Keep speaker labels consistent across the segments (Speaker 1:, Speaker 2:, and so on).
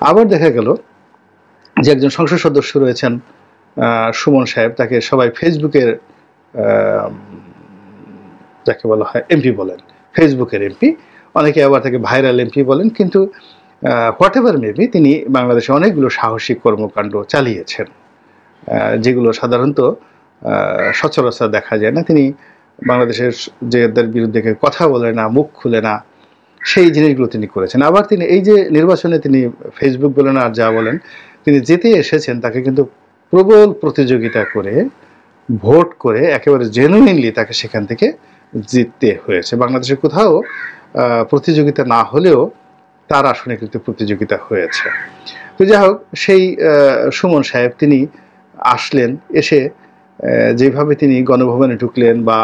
Speaker 1: আবার দেখা গেল যে একজন সংসদ সদস্য রয়েছেন সুমন সাহেব, তাকে সবাই ফেসবুকের যাকে বলা হয় এমপি বলেন, ফেসবুকের এমপি, অনেকে আবার তাকে ভাইরাল এমপি বলেন। কিন্তু হোয়াট এভার মেবি, তিনি বাংলাদেশে অনেকগুলো সাহসিক কর্মকাণ্ড চালিয়েছেন, যেগুলো সাধারণত সচরাচর দেখা যায় না। তিনি বাংলাদেশের যেদের বিরুদ্ধে কথা বলে না, মুখ খুলে না, সেই জিনিসগুলো তিনি করেছেন। আবার তিনি এই যে নির্বাচনে তিনি ফেসবুক বলেন আর যা বলেন, তিনি যেতে এসেছেন তাকে কিন্তু প্রবল প্রতিযোগিতা করে ভোট করে একেবারে জেনুইনলি তাকে সেখান থেকে জিততে হয়েছে। বাংলাদেশে কোথাও প্রতিযোগিতা না হলেও তার আসনে কিন্তু প্রতিযোগিতা হয়েছে। তো যাই হোক, সেই সুমন সাহেব তিনি আসলেন, এসে যেভাবে তিনি গণভবনে ঢুকলেন বা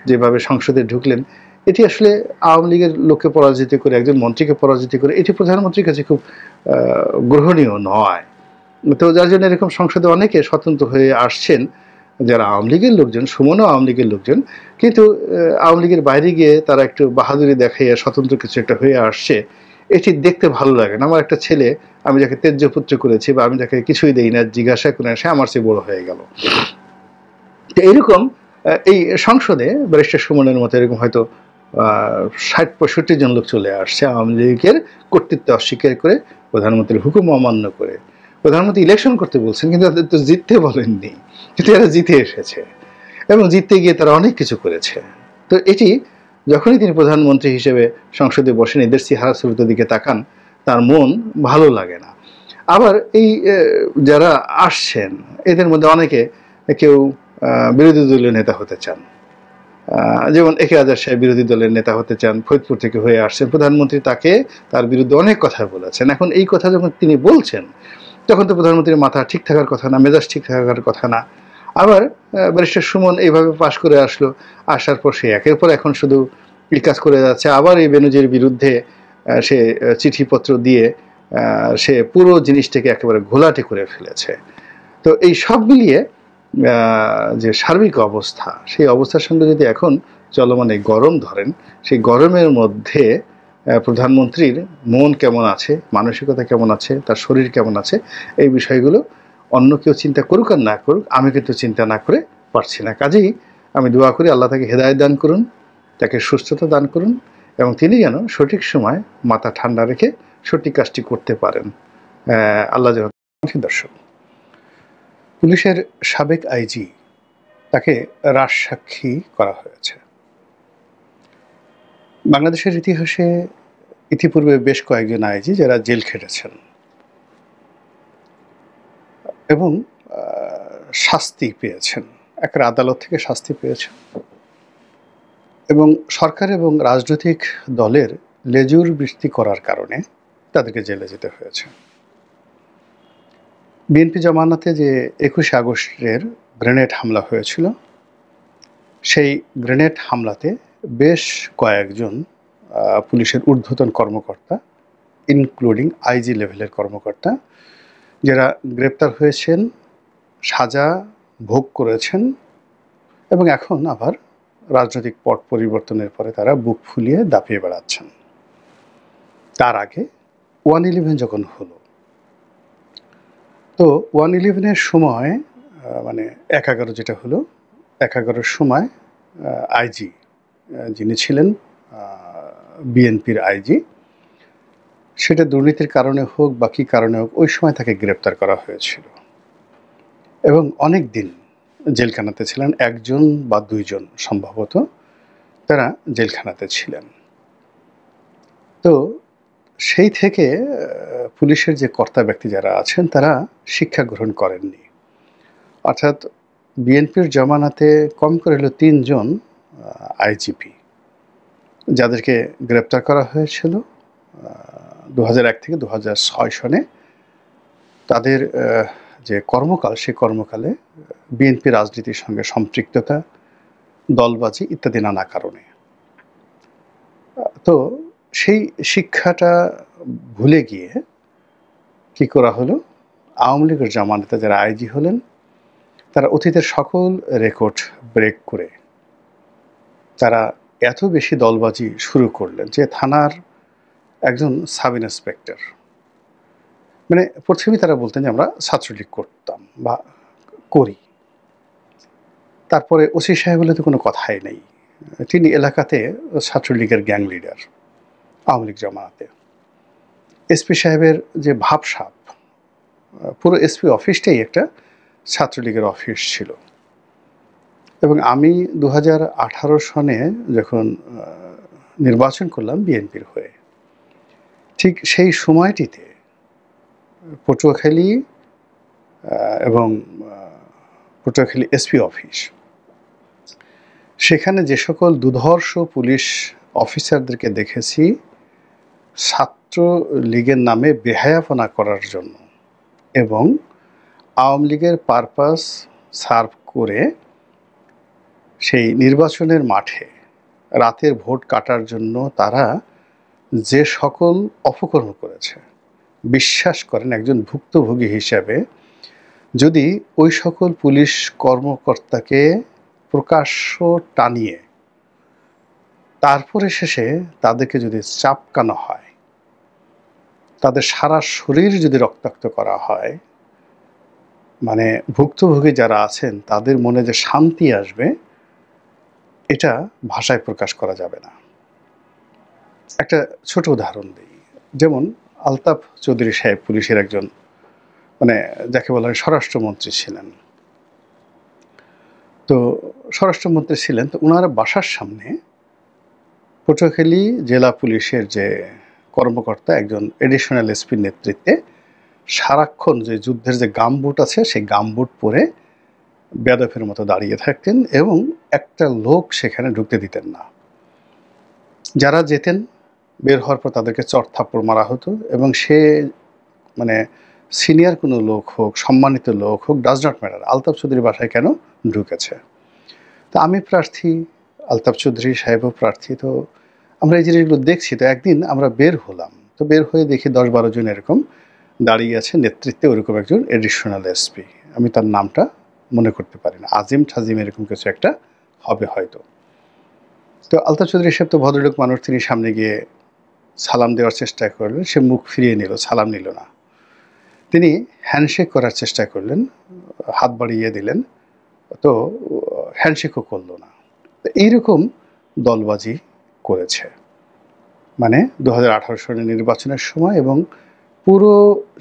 Speaker 1: যেভাবে সংসদে ঢুকলেন, এটি আসলে আওয়ামী লীগের লোককে পরাজিত করে, একজন মন্ত্রীকে পরাজিত করে, এটি প্রধানমন্ত্রীর কাছে খুব গ্রহণীয় নয়। তো যার জন্য এরকম সংসদে অনেকে স্বতন্ত্র হয়ে আসছেন যারা আওয়ামী লীগের লোকজন, সুমনও আওয়ামী লীগের লোকজন, কিন্তু আওয়ামী লীগের বাইরে গিয়ে তারা একটু বাহাদুরি দেখাইয়া স্বতন্ত্র কিছু একটা হয়ে আসছে, এটি দেখতে ভালো লাগে না। আমার একটা ছেলে, আমি যাকে তেজ্যপুত্র করেছি বা আমি যাকে কিছুই দেই না, জিজ্ঞাসা করে সে আমার চেয়ে বড় হয়ে গেল। তো এইরকম এই সংসদে ব্যারিস্টার সুমনের মতো এরকম হয়তো ৬০-৬৫ জন লোক চলে আসছে আওয়ামী লীগের কর্তৃত্ব অস্বীকার করে, প্রধানমন্ত্রীর হুকুম অমান্য করে। প্রধানমন্ত্রী ইলেকশন করতে বলছেন, কিন্তু তাদের তো জিততে বলেননি, কিন্তু এরা জিতে এসেছে এবং জিততে গিয়ে তারা অনেক কিছু করেছে। তো এটি যখনই তিনি প্রধানমন্ত্রী হিসেবে সংসদে বসেন, এদের চেহারা সুরতের দিকে তাকান, তার মন ভালো লাগে না। আবার এই যারা আসছেন এদের মধ্যে অনেকে, কেউ বিরোধী দলীয় নেতা হতে চান, যেমন একে আজাদ সাহেব বিরোধী দলের নেতা হতে চান, ফরিদপুর থেকে হয়ে আসছেন। প্রধানমন্ত্রী তাকে, তার বিরুদ্ধে অনেক কথা বলেছেন। এখন এই কথা যখন তিনি বলছেন, তখন তো প্রধানমন্ত্রীর মাথা ঠিক থাকার কথা না, মেজাজ ঠিক থাকার কথা না। আবার ব্যারিস্টার সুমন এইভাবে পাশ করে আসলো, আসার পর সে একের পর এখন শুধু এই কাজ করে যাচ্ছে। আবার এই বেনজির বিরুদ্ধে সে চিঠিপত্র দিয়ে সে পুরো জিনিসটাকে একেবারে ঘোলাটে করে ফেলেছে। তো এই সব মিলিয়ে যে সার্বিক অবস্থা, সেই অবস্থার সঙ্গে যদি এখন চলমান এই গরম ধরেন, সেই গরমের মধ্যে প্রধানমন্ত্রীর মন কেমন আছে, মানসিকতা কেমন আছে, তার শরীর কেমন আছে, এই বিষয়গুলো অন্য কেউ চিন্তা করুক আর না করুক, আমি কিন্তু চিন্তা না করে পারছি না। কাজেই আমি দোয়া করি আল্লাহ তাকে হেদায়েত দান করুন, তাকে সুস্থতা দান করুন, এবং তিনি যেন সঠিক সময় মাথা ঠান্ডা রেখে সঠিক কাজটি করতে পারেন। আল্লাহ যেন। দর্শক, পুলিশের সাবেক আইজি তাকে রাজসাক্ষী করা হয়েছে। বাংলাদেশের ইতিহাসে ইতিপূর্বে বেশ কয়েকজন আইজি যারা জেল খেটেছেন এবং শাস্তি পেয়েছেন, একটা আদালত থেকে শাস্তি পেয়েছেন, এবং সরকার এবং রাজনৈতিক দলের লেজুর বৃষ্টি করার কারণে তাদেরকে জেলে যেতে হয়েছে। বিএনপি জামানাতে যে ২১ আগস্টের গ্রেনেড হামলা হয়েছিল, সেই গ্রেনেড হামলাতে বেশ কয়েকজন পুলিশের ঊর্ধ্বতন কর্মকর্তা, ইনক্লুডিং আইজি লেভেলের কর্মকর্তা, যারা গ্রেপ্তার হয়েছেন, সাজা ভোগ করেছেন, এবং এখন আবার রাজনৈতিক পট পরিবর্তনের পরে তারা বুক ফুলিয়ে দাপিয়ে বেড়াচ্ছেন। তার আগে 111 যখন হলো, তো 111-এর সময় মানে ১১ যেটা হলো, ১১-র সময় আইজি যিনি ছিলেন বিএনপির আইজি, সেটা দুর্নীতির কারণে হোক বা কী কারণে হোক, ওই সময় তাকে গ্রেপ্তার করা হয়েছিল এবং অনেক দিন জেলখানাতে ছিলেন। 1জন বা 2জন সম্ভবত তারা জেলখানাতে ছিলেন। তো সেই থেকে পুলিশের যে কর্তা ব্যক্তি যারা আছেন তারা শিক্ষা গ্রহণ করেননি। অর্থাৎ বিএনপির জমানাতে কম করে হলো 3জন আইজিপি যাদেরকে গ্রেপ্তার করা হয়েছিল 2001 থেকে 2006 সনে। তাদের যে কর্মকাল, সে কর্মকালে বিএনপি রাজনীতির সঙ্গে সম্পৃক্ততা, দলবাজি ইত্যাদি নানা কারণে। তো সেই শিক্ষাটা ভুলে গিয়ে কি করা হলো, আওয়ামী লীগের জামানাতে যারা আইজি হলেন তারা অতীতের সকল রেকর্ড ব্রেক করে তারা এত বেশি দলবাজি শুরু করলেন যে থানার একজন সাব ইন্সপেক্টর মানে প্রথমেই তারা বলতেন যে আমরা ছাত্রলীগ করতাম বা করি। তারপরে ওসি সাহেব বলে তো কোনো কথাই নেই। তিনি এলাকাতে ছাত্রলীগের গ্যাং লিডার, আওয়ামী লীগ জমানাতে। এসপি সাহেবের যে ভাবসাব, পুরো এসপি অফিসটাই একটা ছাত্রলীগের অফিস ছিল। এবং আমি 2018 সনে যখন নির্বাচন করলাম বিএনপির হয়ে, ঠিক সেই সময়টিতে পটুয়াখালী এবং পটুয়াখালী এসপি অফিস, সেখানে যে সকল দুর্ধর্ষ পুলিশ অফিসারদেরকে দেখেছি ছাত্র লীগের নামে বেহায়াপনা করার জন্য এবং আওয়ামী লীগের পারপাস সার্ভ করে সেই নির্বাচনের মাঠে রাতের ভোট কাটার জন্য তারা যে সকল অপকর্ম করেছে, বিশ্বাস করেন একজন ভুক্তভোগী হিসাবে যদি ওই সকল পুলিশ কর্মকর্তাকে প্রকাশ্য টানিয়ে তারপরে শেষে তাদেরকে যদি চাপকানো হয়, তাদের সারা শরীর যদি রক্তাক্ত করা হয়, মানে ভুক্তভোগী যারা আছেন তাদের মনে যে শান্তি আসবে এটা ভাষায় প্রকাশ করা যাবে না। একটা ছোট উদাহরণ দিই, যেমন আলতাফ চৌধুরী সাহেব পুলিশের একজন, মানে যাকে বলা হয় স্বরাষ্ট্রমন্ত্রী ছিলেন। তো স্বরাষ্ট্রমন্ত্রী ছিলেন, তো ওনার বাসার সামনে পটুয়াখালী জেলা পুলিশের যে কর্মকর্তা, একজন এডিশনাল এসপির নেতৃত্বে সারাক্ষণ যে যুদ্ধের যে গামবুট আছে সেই গামবুট পরে বেয়াদফের মতো দাঁড়িয়ে থাকতেন এবং একটা লোক সেখানে ঢুকতে দিতেন না। যারা যেতেন বের হওয়ার পর তাদেরকে চড় থাপ্পড় মারা হতো এবং সে মানে সিনিয়র কোনো লোক হোক, সম্মানিত লোক হোক, does not matter, Altaf Chowdhury বাসায় কেন ঢুকেছে। তো আমি প্রার্থী, আলতাফ চৌধুরী সাহেবও প্রার্থী, তো আমরা এই জিনিসগুলো দেখছি। তো একদিন আমরা বের হলাম, তো বের হয়ে দেখি 10-12 জন এরকম দাঁড়িয়ে আছে, নেতৃত্বে ওরকম একজন এডিশনাল এসপি, আমি তার নামটা মনে করতে পারি না, আজিম ঠাজিম এরকম কিছু একটা হবে হয়তো। তো আলতাফ চৌধুরী সাহেব তো ভদ্রলোক মানুষ, তিনি সামনে গিয়ে সালাম দেওয়ার চেষ্টা করলেন, সে মুখ ফিরিয়ে নিল, সালাম নিল না। তিনি হ্যান্ডশেক করার চেষ্টা করলেন, হাত বাড়িয়ে দিলেন, তো হ্যান্ডশেকও করলো না। তো এইরকম দলবাজি করেছে, মানে 2018 সালের নির্বাচনের সময় এবং পুরো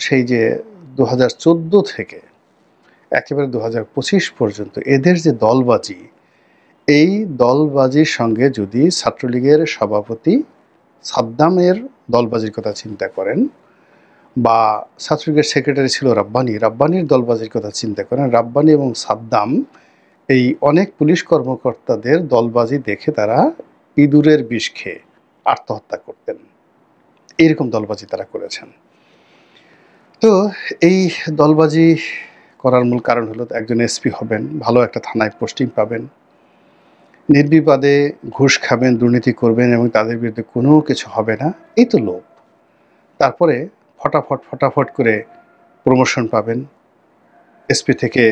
Speaker 1: সেই যে 2014 থেকে একেবারে 2025 পর্যন্ত এদের যে দলবাজি, এই দলবাজির সঙ্গে যদি ছাত্রলীগের সভাপতি সাদ্দামের দলবাজির কথা চিন্তা করেন, বা ছাত্রলীগের সেক্রেটারি ছিল রাব্বানি, রাব্বানির দলবাজির কথা চিন্তা করেন, রাব্বানি এবং সাদ্দাম এই অনেক পুলিশ কর্মকর্তাদের দলবাজি দেখে তারা ইঁদুরের বিষ খেয়ে আত্মহত্যা করতেন। এইরকম দলবাজি তারা করেছেন। তো এই দলবাজি করার মূল কারণ হলো একজন এসপি হবেন, ভালো একটা থানায় পোস্টিং পাবেন, নির্বিবাদে ঘুষ খাবেন, দুর্নীতি করবেন এবং তাদের বিরুদ্ধে কোনো কিছু হবে না, এই তো লোভ। তারপরে ফটাফট করে প্রমোশন পাবেন, এসপি থেকে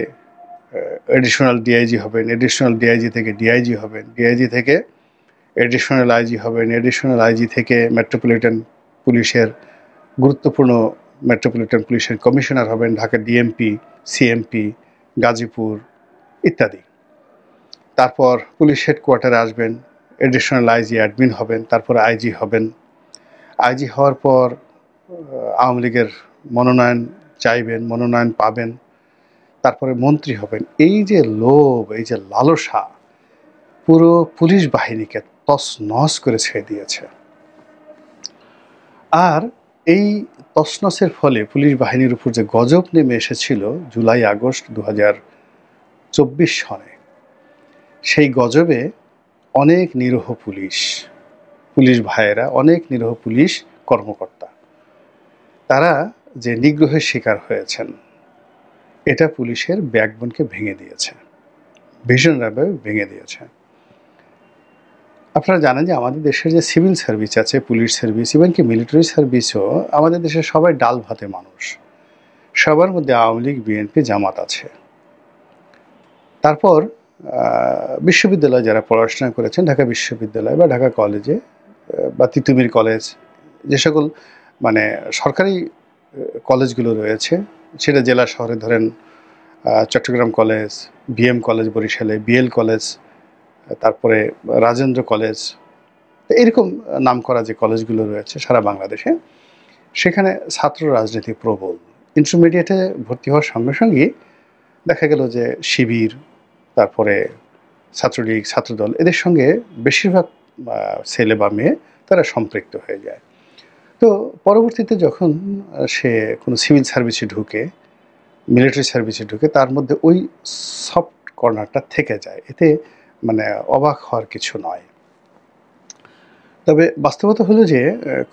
Speaker 1: এডিশনাল ডিআইজি হবেন, এডিশনাল ডিআইজি থেকে ডিআইজি হবেন, ডিআইজি থেকে এডিশনাল আইজি হবেন, এডিশনাল আইজি থেকে মেট্রোপলিটন পুলিশের গুরুত্বপূর্ণ মেট্রোপলিটন পুলিশের কমিশনার হবেন, ঢাকা ডিএমপি, সিএমপি, গাজীপুর ইত্যাদি। তারপর পুলিশ হেডকোয়ার্টারে আসবেন, এডিশনাল আইজি অ্যাডমিন হবেন, তারপর আইজি হবেন। আইজি হওয়ার পর আওয়ামী লীগের মনোনয়ন চাইবেন, মনোনয়ন পাবেন, তারপরে মন্ত্রী হবেন। এই যে লোভ, এই যে লালসা পুরো পুলিশ বাহিনীকে তছনছ করে ছেড়ে দিয়েছে। আর এই তছনছের ফলে পুলিশ বাহিনীর উপর যে গজব নেমে এসেছিল জুলাই আগস্ট 2024 সনে, সেই গজবে অনেক নিরীহ পুলিশ ভাইয়েরা, অনেক নিরীহ পুলিশ কর্মকর্তা তারা যে নিগ্রহের শিকার হয়েছেন, এটা পুলিশের ব্যাকবোনকে ভেঙে দিয়েছে, ভীষণভাবে ভেঙে দিয়েছে। আপনারা জানেন যে আমাদের দেশের যে সিভিল সার্ভিস আছে, পুলিশ সার্ভিস, ইভেনকি মিলিটারি সার্ভিসও, আমাদের দেশের সবাই ডাল ভাতে মানুষ, সবার মধ্যে আওয়ামী লীগ, বিএনপি, জামাত আছে। তারপর বিশ্ববিদ্যালয়ে যারা পড়াশোনা করেছেন, ঢাকা বিশ্ববিদ্যালয় বা ঢাকা কলেজে বা তিতুমির কলেজ, যে সকল মানে সরকারি কলেজগুলো রয়েছে, সেটা জেলা শহরে ধরেন চট্টগ্রাম কলেজ, বিএম কলেজ বরিশালে, বিএল কলেজ, তারপরে রাজেন্দ্র কলেজ, এরকম নামকরা যে কলেজগুলো রয়েছে সারা বাংলাদেশে, সেখানে ছাত্র রাজনীতি প্রবল। ইন্টারমিডিয়েটে ভর্তি হওয়ার সঙ্গে সঙ্গেই দেখা গেল যে শিবির, তারপরে ছাত্রলীগ, ছাত্রদল, এদের সঙ্গে বেশিরভাগ ছেলে বা মেয়ে তারা সম্পৃক্ত হয়ে যায়। তো পরবর্তীতে যখন সে কোনো সিভিল সার্ভিসে ঢুকে, মিলিটারি সার্ভিসে ঢুকে, তার মধ্যে ওই সফট কর্নারটা থেকে যায়। এতে মানে অবাক হওয়ার কিছু নয়। তবে বাস্তবতা হলো যে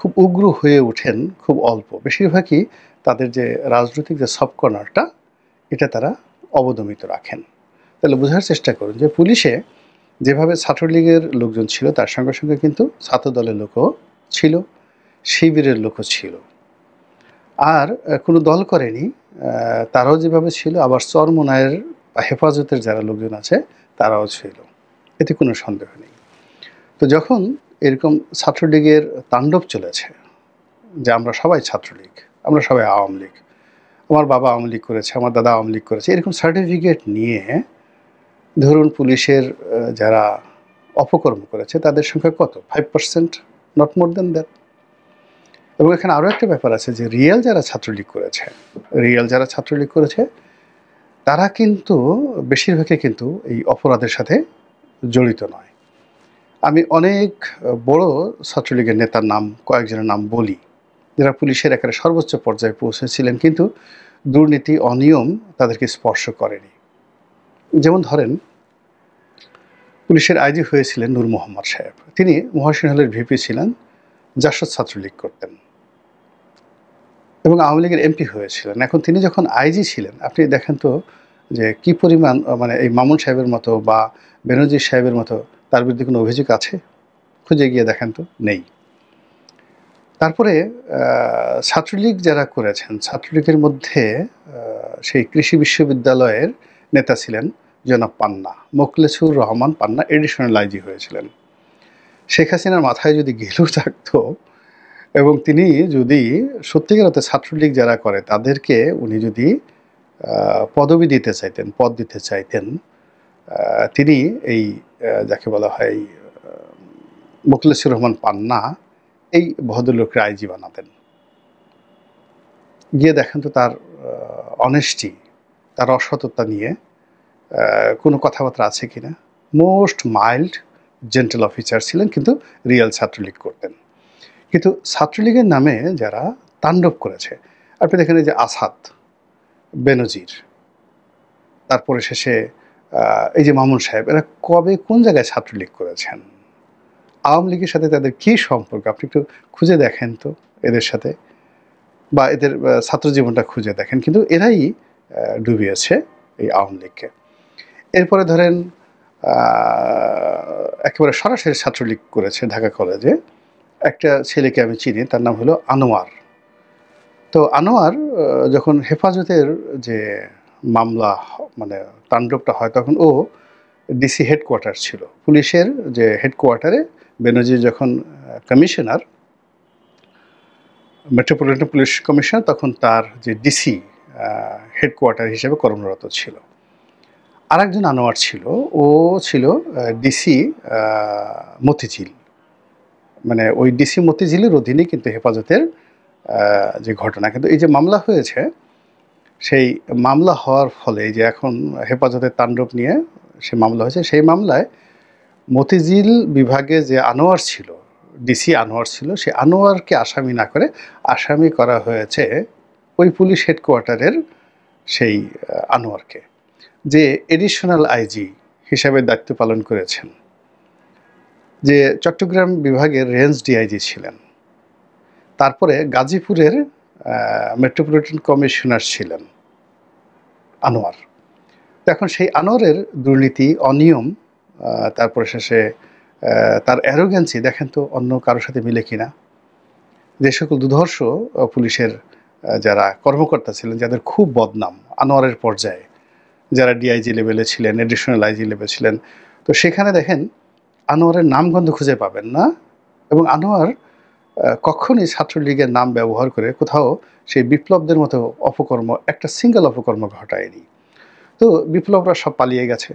Speaker 1: খুব উগ্র হয়ে ওঠেন খুব অল্প। বেশিরভাগই তাদের যে রাজনৈতিক যে সফট কর্নারটা, এটা তারা অবদমিত রাখেন। তাহলে বোঝার চেষ্টা করুন যে পুলিশে যেভাবে ছাত্রলীগের লোকজন ছিল, তার সঙ্গে সঙ্গে কিন্তু ছাত্রদলের লোকও ছিল, শিবিরের লোকও ছিল। আর কোনো দল করেনি, তারাও যেভাবে ছিল, আবার চরমোনায়ের বা হেফাজতের যারা লোকজন আছে তারাও ছিল, এতে কোনো সন্দেহ নেই। তো যখন এরকম ছাত্রলীগের তাণ্ডব চলেছে, যে আমরা সবাই ছাত্রলীগ, আমরা সবাই আওয়ামী লীগ, আমার বাবা আওয়ামী লীগ করেছে, আমার দাদা আওয়ামী লীগ করেছে, এরকম সার্টিফিকেট নিয়ে ধরুন পুলিশের যারা অপকর্ম করেছে তাদের সংখ্যা কত? 5%, নট মোর দেন দ্যাট। এবং এখানে আরও একটা ব্যাপার আছে যে রিয়েল যারা ছাত্রলীগ করেছে তারা কিন্তু বেশিরভাগই কিন্তু এই অপরাধের সাথে জড়িত নয়। আমি অনেক বড় ছাত্রলীগের নেতার নাম, কয়েকজনের নাম বলি, যারা পুলিশের একেবারে সর্বোচ্চ পর্যায়ে পৌঁছেছিলেন, কিন্তু দুর্নীতি, অনিয়ম তাদেরকে স্পর্শ করেনি। যেমন ধরেন, পুলিশের আইজি হয়েছিলেন নূর মোহাম্মদ সাহেব। তিনি মহসিন হলের ভিপি ছিলেন, জাসদ ছাত্রলীগ করতেন এবং আওয়ামী লীগের এমপি হয়েছিলেন। এখন তিনি যখন আইজি ছিলেন, আপনি দেখেন তো যে কি পরিমাণ, মানে এই মামুন সাহেবের মতো বা বেনজির সাহেবের মতো তার বিরুদ্ধে কোনো অভিযোগ আছে? খুঁজে গিয়ে দেখেন তো, নেই। তারপরে ছাত্রলীগ যারা করেছেন, ছাত্রলীগের মধ্যে সেই কৃষি বিশ্ববিদ্যালয়ের নেতা ছিলেন জনাব পান্না, মোখলেছুর রহমান পান্না, এডিশনাল আইজি হয়েছিলেন। শেখ হাসিনার মাথায় যদি গেলু থাকতো এবং তিনি যদি সত্যিকার অর্থে ছাত্রলীগ যারা করে তাদেরকে উনি যদি পদবি দিতে চাইতেন, পদ দিতে চাইতেন, তিনি এই যাকে বলা হয় মোখলেছুর রহমান পান্না, এই ভদ্রলোককে আইজি বানাতেন। গিয়ে দেখেন তো তার অনেস্টি, তার অসততা নিয়ে কোনো কথাবার্তা আছে কিনা। মোস্ট মাইল্ড জেন্টেল অফিসার ছিলেন, কিন্তু রিয়েল ছাত্রলীগ করতেন। কিন্তু ছাত্রলীগের নামে যারা তাণ্ডব করেছে, আপনি দেখেন এই যে আসাদ, বেনজির, তারপরে শেষে এই যে মামুন সাহেব, এরা কবে কোন জায়গায় ছাত্রলীগ করেছেন? আওয়ামী লীগের সাথে তাদের কী সম্পর্ক? আপনি একটু খুঁজে দেখেন তো এদের সাথে, বা এদের ছাত্র জীবনটা খুঁজে দেখেন। কিন্তু এরাই ডুবিয়েছে এই আওয়ামী লীগকে। এরপরে ধরেন একেবারে সরাসরি ছাত্রলীগ করেছে ঢাকা কলেজে একটা ছেলেকে আমি চিনি, তার নাম হলো আনোয়ার। তো আনোয়ার যখন হেফাজতের যে মামলা, মানে তাণ্ডবটা হয়, তখন ও ডিসি হেডকোয়ার্টার ছিল, পুলিশের যে হেডকোয়ার্টারে বেনজির যখন কমিশনার, মেট্রোপলিটন পুলিশ কমিশনার, তখন তার যে ডিসি হেডকোয়ার্টার হিসেবে কর্মরত ছিল। আরেকজন আনোয়ার ছিল, ও ছিল ডিসি মতিঝিল, মানে ওই ডিসি মতিঝিলের অধীনে কিন্তু হেফাজতের যে ঘটনা। কিন্তু এই যে মামলা হয়েছে, সেই মামলা হওয়ার ফলে যে এখন হেফাজতের তাণ্ডব নিয়ে সে মামলা হয়েছে, সেই মামলায় মতিঝিল বিভাগে যে আনোয়ার ছিল, ডিসি আনোয়ার ছিল, সে আনোয়ারকে আসামি না করে আসামি করা হয়েছে ওই পুলিশ হেডকোয়ার্টারের সেই আনোয়ারকে, যে এডিশনাল আইজি হিসাবে দায়িত্ব পালন করেছেন, যে চট্টগ্রাম বিভাগের রেঞ্জ ডিআইজি ছিলেন, তারপরে গাজীপুরের মেট্রোপলিটন কমিশনার ছিলেন আনোয়ার। তো এখন সেই আনোয়ারের দুর্নীতি, অনিয়ম, তারপরে শেষে তার অ্যারোগ্যান্সি দেখেন তো অন্য কারোর সাথে মিলে কিনা। যে সকল দুর্ধর্ষ পুলিশের যারা কর্মকর্তা ছিলেন, যাদের খুব বদনাম আনোয়ারের পর্যায়ে, যারা ডিআইজি লেভেলে ছিলেন, এডিশনাল আইজি লেভেলে ছিলেন, তো সেখানে দেখেন আনোয়ারের নামগন্ধ খুঁজে পাবেন না। এবং আনোয়ার কখনোই ছাত্রলীগের নাম ব্যবহার করে কোথাও সেই বিপ্লবদের মতো অপকর্ম একটা সিঙ্গেল অপকর্ম ঘটায়নি। তো বিপ্লবরা সব পালিয়ে গেছে।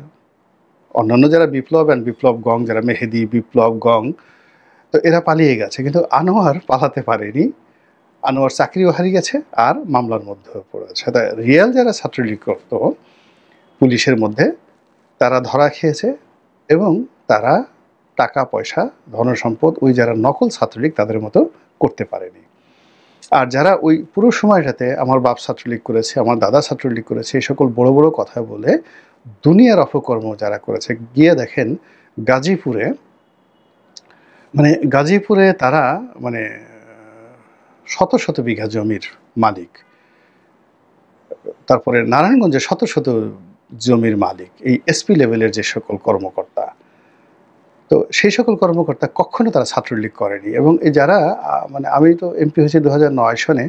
Speaker 1: অন্যান্য যারা বিপ্লব অ্যান্ড বিপ্লব গং, যারা মেহেদী, বিপ্লব গং, তো এরা পালিয়ে গেছে, কিন্তু আনোয়ার পালাতে পারেনি। আনোয়ার চাকরিও হারিয়ে গেছে আর মামলার মধ্যেও পড়েছে। তাই রিয়েল যারা ছাত্রলীগ করত পুলিশের মধ্যে, তারা ধরা খেয়েছে এবং তারা টাকা পয়সা ধনসম্পদ ওই যারা নকল ছাত্রলীগ তাদের মতো করতে পারেনি। আর যারা ওই পুরো সময়টাতে আমার বাপ ছাত্রলীগ করেছে, আমার দাদা ছাত্রলীগ করেছে, এই সকল বড় বড় কথা বলে দুনিয়ার অপকর্ম যারা করেছে, গিয়ে দেখেন গাজীপুরে, মানে গাজীপুরে তারা মানে শত শত বিঘা জমির মালিক, তারপরে নারায়ণগঞ্জে শত শত জমির মালিক, এই এসপি লেভেলের যে সকল কর্মকর্তা, তো সেই সকল কর্মকর্তা কখনো তারা ছাত্রলীগ করেনি। এবং এই যারা মানে আমি তো এমপি হয়েছি 2009 সনে,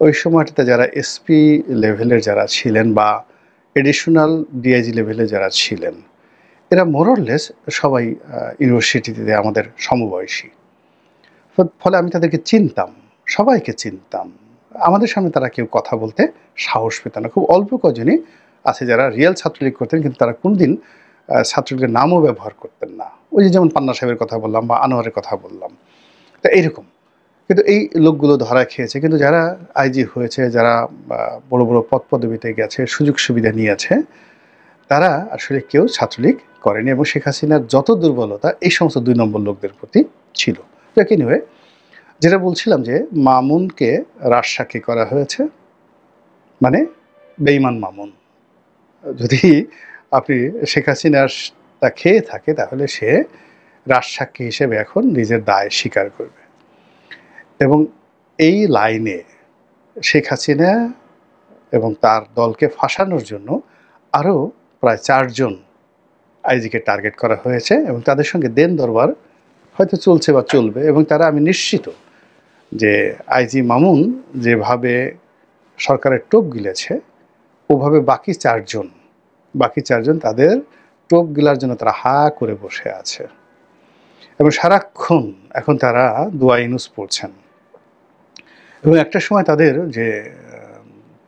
Speaker 1: ওই সময়টাতে যারা এসপি লেভেলের যারা ছিলেন বা এডিশনাল ডিআইজি লেভেলে যারা ছিলেন, এরা মোরলেস সবাই ইউনিভার্সিটিতে আমাদের সমবয়সী। ফলে আমি তাদেরকে চিনতাম, সবাইকে চিনতাম। আমাদের সামনে তারা কেউ কথা বলতে সাহস পেত না। খুব অল্প কজনই আছে যারা রিয়েল ছাত্রলীগ করতেন, কিন্তু তারা কোনদিন ছাত্রলীগের নামও ব্যবহার করতেন না। ওই যে যেমন পান্না সাহেবের কথা বললাম বা আনোয়ারের কথা বললাম, তা এইরকম। কিন্তু এই লোকগুলো ধরা খেয়েছে। কিন্তু যারা আইজি হয়েছে, যারা বড় বড় পদ পদবিতে গেছে, সুযোগ সুবিধা নিয়েছে, তারা আসলে কেউ ছাত্রলীগ করেনি। এবং শেখ হাসিনার যত দুর্বলতা এই সমস্ত 2 নম্বর লোকদের প্রতি ছিল। এনিওয়ে, যেটা বলছিলাম যে মামুনকে রাজসাক্ষী করা হয়েছে, মানে বেঈমান মামুন। যদি আপনি শেখ হাসিনার তা খেয়ে থাকে, তাহলে সে রাজসাক্ষী হিসেবে এখন নিজের দায় স্বীকার করবে। এবং এই লাইনে শেখ হাসিনা এবং তার দলকে ফাঁসানোর জন্য আরও প্রায় 4 জন আইজিকে টার্গেট করা হয়েছে এবং তাদের সঙ্গে দেন দরবার হয়তো চলছে বা চলবে। এবং তারা, আমি নিশ্চিত যে আইজি মামুন যেভাবে সরকারের টোপ গিলেছে, ওভাবে বাকি চারজন তাদের টোপ গিলার জন্য তারা হা করে বসে আছে এবং সারাক্ষণ এখন তারা দোয়া ইউনুস পড়ছেন। এবং একটা সময়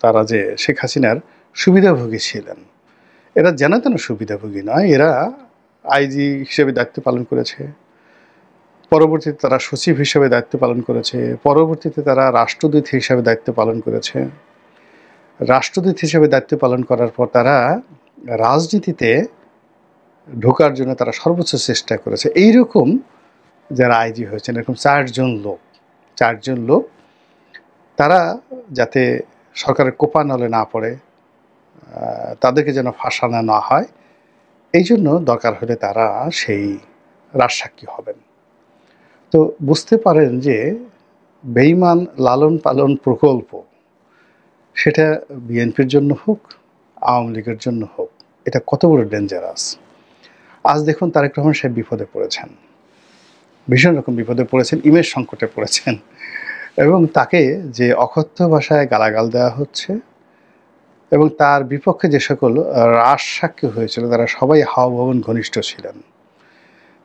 Speaker 1: তারা যে শেখ হাসিনার সুবিধাভোগী ছিলেন, এরা যেন তেন সুবিধাভোগী নয়, এরা আইজি হিসেবে দায়িত্ব পালন করেছে, পরবর্তীতে তারা সচিব হিসেবে দায়িত্ব পালন করেছে, পরবর্তীতে তারা রাষ্ট্রদূত হিসেবে দায়িত্ব পালন করেছে। রাষ্ট্রদূত হিসেবে দায়িত্ব পালন করার পর তারা রাজনীতিতে ঢোকার জন্য তারা সর্বোচ্চ চেষ্টা করেছে। এইরকম যারা আইজি হয়েছেন, এরকম 4 জন লোক তারা যাতে সরকারের কোপানলে না পড়ে, তাদেরকে যেন ফাঁসানো না হয়, এই জন্য দরকার হলে তারা সেই রাজসাক্ষী হবেন। তো বুঝতে পারেন যে বেঈমান লালন পালন প্রকল্প, সেটা বিএনপির জন্য হোক, আওয়ামী লীগের জন্য হোক, এটা কত বড় ডেঞ্জারাস। আজ দেখুন তারেক রহমান সাহেব বিপদে পড়েছেন, ভীষণ রকম বিপদে পড়েছেন, ইমেজ সংকটে পড়েছেন। এবং তাকে যে অকথ্য ভাষায় গালাগাল দেওয়া হচ্ছে এবং তার বিপক্ষে যে সকল রাজসাক্ষী হয়েছিল, তারা সবাই হাওয়া ভবন ঘনিষ্ঠ ছিলেন,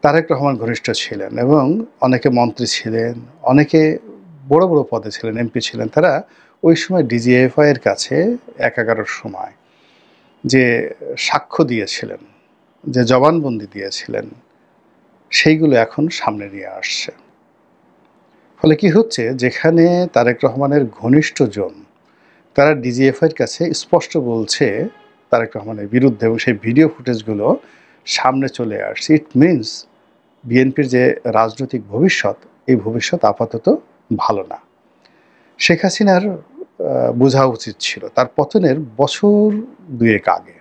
Speaker 1: তারেক রহমান ঘনিষ্ঠ ছিলেন এবং অনেকে মন্ত্রী ছিলেন, অনেকে বড় বড় পদে ছিলেন, এমপি ছিলেন। তারা ওই সময় ডিজিএফআই এর কাছে 11-র সময় যে সাক্ষ্য দিয়েছিলেন, যে জবানবন্দি দিয়েছিলেন, সেইগুলো এখন সামনে নিয়ে আসছে। ফলে কি হচ্ছে, যেখানে তারেক রহমানের ঘনিষ্ঠজন তারা ডিজিএফআইয়ের কাছে স্পষ্ট বলছে তারেক রহমানের বিরুদ্ধে এবং সেই ভিডিও ফুটেজগুলো সামনে চলে আসছে, ইট মিনস বিএনপির যে রাজনৈতিক ভবিষ্যৎ, এই ভবিষ্যৎ আপাতত ভালো না। শেখ হাসিনার বোঝা উচিত ছিল তার পতনের বছর দুয়েক আগে,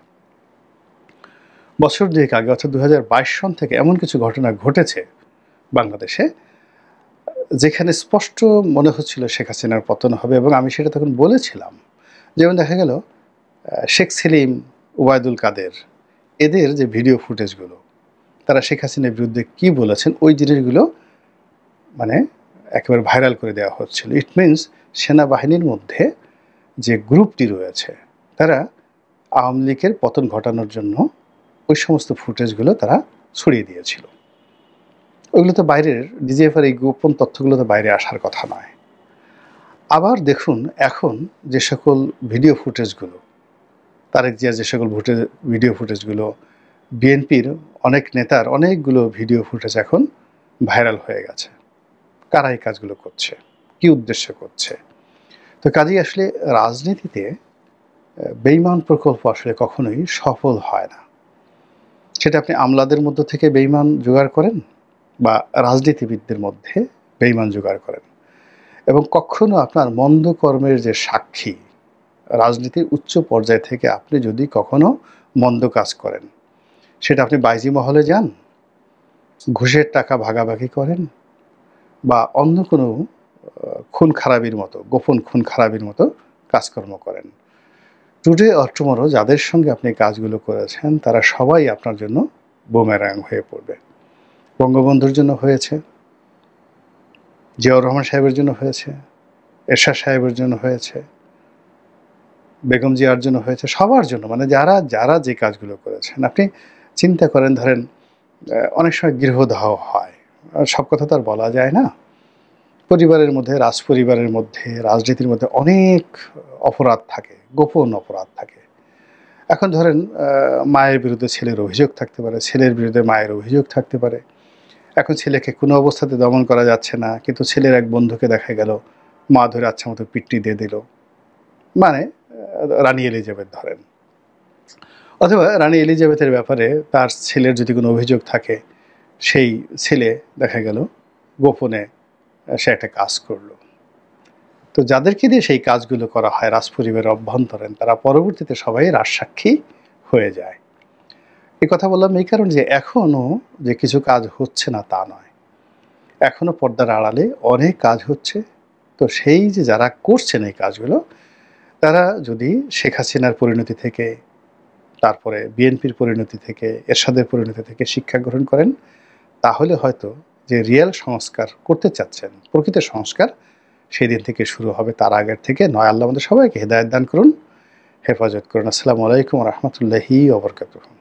Speaker 1: অর্থাৎ 2022 সন থেকে এমন কিছু ঘটনা ঘটেছে বাংলাদেশে যেখানে স্পষ্ট মনে হচ্ছিল শেখ হাসিনার পতন হবে। এবং আমি সেটা তখন বলেছিলাম। যেমন দেখা গেল শেখ সেলিম, ওবায়দুল কাদের, এদের যে ভিডিও ফুটেজগুলো, তারা শেখ হাসিনার বিরুদ্ধে কী বলেছেন, ওই জিনিসগুলো মানে একেবারে ভাইরাল করে দেওয়া হচ্ছিল। ইট মিনস সেনাবাহিনীর মধ্যে যে গ্রুপটি রয়েছে, তারা আওয়ামী লীগের পতন ঘটানোর জন্য ওই সমস্ত ফুটেজগুলো তারা ছড়িয়ে দিয়েছিল। ওগুলো তো বাইরের ডিজিএফআর এই গোপন তথ্যগুলো তো বাইরে আসার কথা নয়। আবার দেখুন এখন যে সকল ভিডিও ফুটেজগুলো, তারেক জিয়ার যে সকল ভিডিও ফুটেজগুলো, বিএনপির অনেক নেতার অনেকগুলো ভিডিও ফুটেজ এখন ভাইরাল হয়ে গেছে। কারা এই কাজগুলো করছে, কি উদ্দেশ্যে করছে? তো কাজেই আসলে রাজনীতিতে বেইমান প্রকল্প আসলে কখনোই সফল হয় না। সেটা আপনি আমলাদের মধ্য থেকে বেইমান জোগাড় করেন বা রাজনীতিবিদদের মধ্যে বেইমান জোগাড় করেন, এবং কখনো আপনার মন্দ কর্মের যে সাক্ষী, রাজনীতির উচ্চ পর্যায় থেকে আপনি যদি কখনো মন্দ কাজ করেন, সেটা আপনি বাইজি মহলে যান, ঘুষের টাকা ভাগাভাগি করেন, বা অন্য কোনো খুন খারাপির মতো, গোপন খুন খারাপির মতো কাজকর্ম করেন, টুডে অর টুমরো যাদের সঙ্গে আপনি কাজগুলো করেছেন তারা সবাই আপনার জন্য বুমেরাং হয়ে পড়বে। বঙ্গবন্ধুর জন্য হয়েছে, জিয়াউর রহমান সাহেবের জন্য হয়েছে, এরশাদ সাহেবের জন্য হয়েছে, বেগম জিয়ার জন্য হয়েছে, সবার জন্য, মানে যারা যারা যে কাজগুলো করেছেন। আপনি চিন্তা করেন, ধরেন অনেক সময় গৃহদাহ হয়, সব কথা তো আর বলা যায় না। পরিবারের মধ্যে, রাজপরিবারের মধ্যে, রাজনীতির মধ্যে অনেক অপরাধ থাকে, গোপন অপরাধ থাকে। এখন ধরেন মায়ের বিরুদ্ধে ছেলের অভিযোগ থাকতে পারে, ছেলের বিরুদ্ধে মায়ের অভিযোগ থাকতে পারে। এখন ছেলেকে কোনো অবস্থাতে দমন করা যাচ্ছে না, কিন্তু ছেলের এক বন্ধুকে দেখা গেল মা ধরে আচ্ছা মতো পিট্টি দিয়ে দিল, মানে রানী এলিজাবেথ ধরেন, অথবা রানী এলিজাবেথের ব্যাপারে তার ছেলের যদি কোনো অভিযোগ থাকে, সেই ছেলে দেখা গেল গোপনে সে একটা কাজ করলো। তো যাদেরকে দিয়ে সেই কাজগুলো করা হয় রাজপরিবারের অভ্যন্তরীণ, তারা পরবর্তীতে সবাই রাজসাক্ষী হয়ে যায়। এই কথা বললাম এই কারণে যে এখনও যে কিছু কাজ হচ্ছে না তা নয়, এখনও পর্দার আড়ালে অনেক কাজ হচ্ছে। তো সেই যে যারা করছেন এই কাজগুলো, তারা যদি শেখ হাসিনার পরিণতি থেকে, তারপরে বিএনপির পরিণতি থেকে, এরশাদের পরিণতি থেকে শিক্ষা গ্রহণ করেন, তাহলে হয়তো যে রিয়েল সংস্কার করতে চাচ্ছেন, প্রকৃত সংস্কার, সেই দিন থেকে শুরু হবে, তার আগের থেকে নয়। আল্লাহ আমাদের সবাইকে হেদায়েত দান করুন, হেফাজত করুন। আসসালামু আলাইকুম ওয়া রাহমাতুল্লাহি ওয়া বারাকাতুহু।